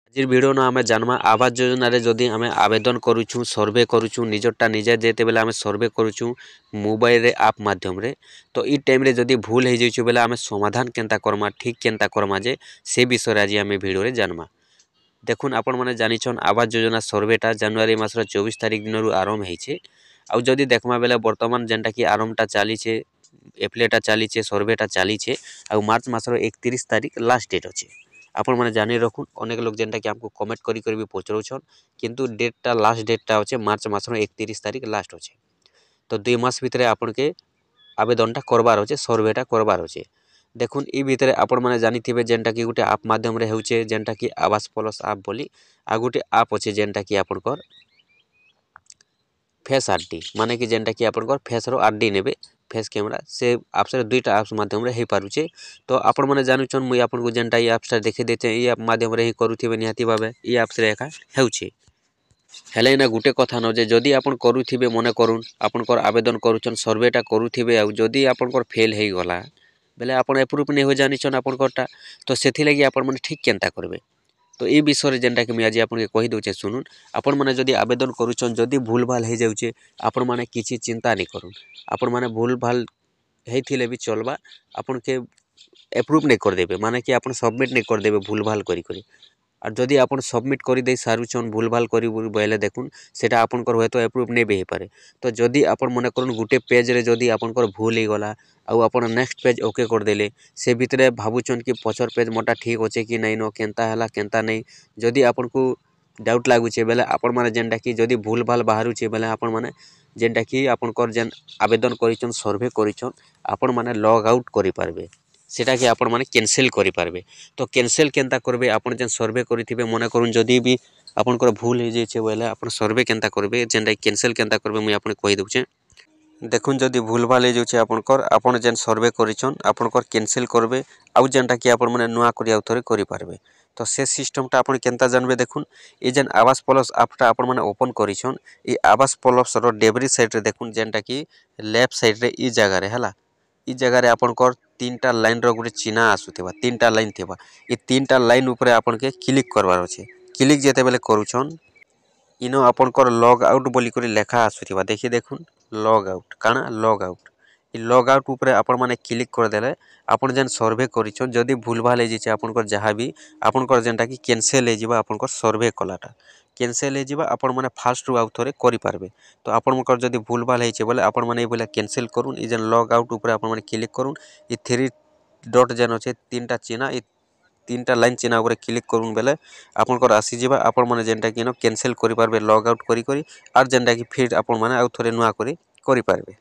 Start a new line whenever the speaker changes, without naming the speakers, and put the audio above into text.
ଆଜିର ଭିଡ଼ିଓ ନ ଆମେ ଜାନମା ଆବାସ ଯୋଜନାରେ ଯଦି ଆମେ ଆବେଦନ କରୁଛୁ ସର୍ଭେ କରୁଛୁ ନିଜରଟା ନିଜେ ଯେତେବେଲେ ଆମେ ସର୍ଭେ କରୁଛୁ ମୋବାଇଲରେ ଆପ୍ ମାଧ୍ୟମରେ ତ ଇ ଟାଇମ୍ରେ ଯଦି ଭୁଲ ହେଇଯାଉଛି ବେଲେ ଆମେ ସମାଧାନ କେନ୍ତା କର୍ମା ଠିକ୍ କେନ୍ତା କର୍ମା ଯେ ସେ ବିଷୟରେ ଆଜି ଆମେ ଭିଡ଼ିଓରେ ଜାନମା। দেখুন আপনার জানিছন আবাস যোজনা সর্ভেটা জানুয়ারি মাসর 24 তারিখ দিনর আরম্ভ হয়েছে। আউ যদি দেখমা বেলে বর্তমান যেটা কি আরম্ভটা চালিছে এপ্লাইটা চালিছে সর্ভেটা চালিছে আউ মার্চ মাসর 31 তারিখ লাস্ট ডেট আছে। আপনার জানি রাখুন অনেক লোক যেটা কি আমি কমেন্ট করি বি পচারুছন কিন্তু ডেটটা লাস্ট ডেটটা হচ্ছে মার্চ মাসর 31 তারিখ লাস্ট আছে। তো 2 মাস ভিতরে আপনাকে আবেদনটা করবার আছে সর্ভেটা করবার আছে। দেখুন ই ভিতরে আপন মানে জানিথিবে যেটা কি গোটে আপ মাধ্যমে হেউছে যেটা কি আবাস প্লস আপ বলি আর গোটে আপ আছে যেটা কি আপনার ফেস আরডি মানে কি যেটা কি আপনার ফেসর আরডি নেবে ফেস ক্যামেরা সে আপসরে দুইটা আপ্স মাধ্যমে হয়ে পারুছে। তো আপন মানে জানুছন মুই আপনার যেটা ই আপসটা দেখে দিয়েছে ই আপ মাধ্যমে হি করুথিবে নিহাতি ভাবে ই আপসরে একা হেউছে। হেলে না গোটে কথা ন যে যদি আপন করুথিবে মনে করুন আপনার আবেদন করুছন সর্ভেটা করুথিবে আর যদি আপনার ফেল হয়ে গলা বেলে আপন এপ্রুভ নেই হয়ে জানিছন আপনারটা তো সেথিলাগি আপন মানে ঠিক কেনতা করবে। তো এই বিষয়ে যেটা কি আমি আজ আপনাকে কহি দউছে শুনুন। আপন মানে যদি আবেদন করুছন যদি ভুল ভাল হয়ে যাচ্ছে আপন মানে কিছু চিন্তা নি করুন। আপন মানে ভুল ভাল হয়েছিলে বি চলবা আপনাকে এপ্রুভ নেই করদেবে মানে কি আপন সবমিট নেই করদেবে ভুল ভাল করি। আর যদি আপন সবমিট করে দেই সারুছন ভুল ভাল করি বলে দেখুন সেটা আপনার হয়তো এপ্রুভ নেই হয়ে পারে। তো যদি আপন মনে করুন গোটে পেজরে যদি আপনার ভুল হয়ে গলা আউ আপন নেক্সট পেজ ওকে করদেলে সে ভিতরে ভাবুছন কি পছর পেজ মোটা ঠিক আছে কি নাই ন কেনতা হেলা কেনতা নেই যদি আপনার ডাউট লাগুছে বেলে আপন মানে যেটা কি যদি ভুল ভাল বাহারুছে বেলে আপন মানে যেটা কি আপনার যেন আবেদন করিছন সর্ভে করিছন আপন মানে লগ আউট করে পারবে সেটা কি আপন মানে ক্যানসেল করে পারবে। তো ক্যানসেল কেনতা করবে আপন যেন সর্ভে করিথিবে মনে করুন যদি বি আপনার ভুল হয়ে যাইছে বলে আপন সর্ভে কেনতা করবে যেটা ক্যানসেল কেনতা করবে মুই আপনাকে কই দউছে। দেখুন যদি ভুল ভাল হয়ে যাচ্ছে আপনার আপন যেন সর্ভে করিছন আপনার ক্যানসেল করবে আউ যেটা কি আপন মানে নূয়া করে আউ থরে করে পারবে। তো সে সিস্টেমটা আপনি কেনতা জানবে দেখুন এই যেন আবাস প্লস আপটা আপন মানে ওপেন করিছন এই আবাস প্লসর ডেবরি সাইডে দেখুন যেটা কি লেফট সাইডে ই জায়গায় হেলা ই জায়গায় আপনার তিনটা লাইনর গোটে চিহ্ন আসুথিবা তিনটা লাইন থিবা এই তিনটা লাইন উপরে আপনাকে ক্লিক করবার আছে। ক্লিক যেতেবেলে করুছন ইনো আপনার লগ আউট বলি করে লেখা আসুথিবা দেখি দেখুন লগ আউট কাଣା লগ আউট এই লগ আউট উপরে আপন মানে ক্লিক করে দেলে আপন যেন সর্ভে করিছন যদি ভুল ভাল হয়ে যাচ্ছে আপনার যাহা বি আপনার যেটা কি ক্যানসেল হয়ে যাবা আপনার সর্ভে কলাটা ক্যানসেল হয়ে যাবা আপন মানে ফার্স্ট রু আউ থরে করে পারবে। তো আপনার যদি ভুল ভাল হয়েছে বলে আপন মানে এই বলে ক্যানসেল করুন এই যেন লগ আউট উপরে আপন মানে ক্লিক করুন এই থ্রি ডট যেন আছে তিনটা চিহ্ন এই তিনটা লাইন চিহ্ন উপরে ক্লিক করুন বেলে আপনার আসিযা আপন মানে যেটা কি ক্যানসেল করে পারবে লগ আউট করি আর যেটা কি ফির আপন মানে আউ থরে নূয়া করে পারবে।